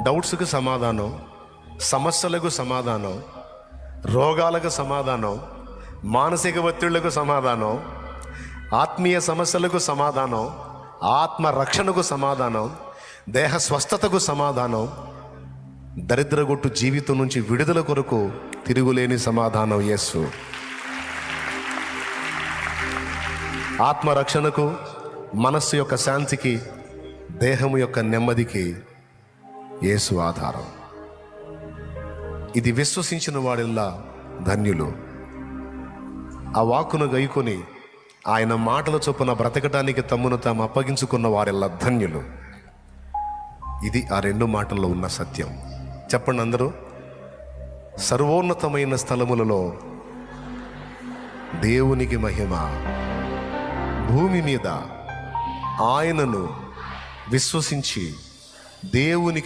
డౌట్స్కి సమాధానం, సమస్యలకు సమాధానం, రోగాలకు సమాధానం, మానసిక ఒత్తిళ్లకు సమాధానం, ఆత్మీయ సమస్యలకు సమాధానం, ఆత్మ రక్షణకు సమాధానం, దేహ స్వస్థతకు సమాధానం, దరిద్రగొట్టు జీవితం నుంచి విడుదల కొరకు తిరుగులేని సమాధానం యేసు. ఆత్మరక్షణకు, మనస్సు యొక్క శాంతికి, దేహము యొక్క నెమ్మదికి యేసు ఆధారం. ఇది విశ్వసించిన వారిల్లా ధన్యులు. ఆ వాక్కును గైకొని ఆయన మాటల చొప్పున బ్రతకడానికి తమ్మును తాము అప్పగించుకున్న వారిల్లా ధన్యులు. ఇది ఆ 2 మాటల్లో ఉన్న సత్యం. చెప్పండి అందరూ. సర్వోన్నతమైన స్థలములలో దేవునికి మహిమ, భూమి మీద ఆయనను విశ్వసించి దేవునికి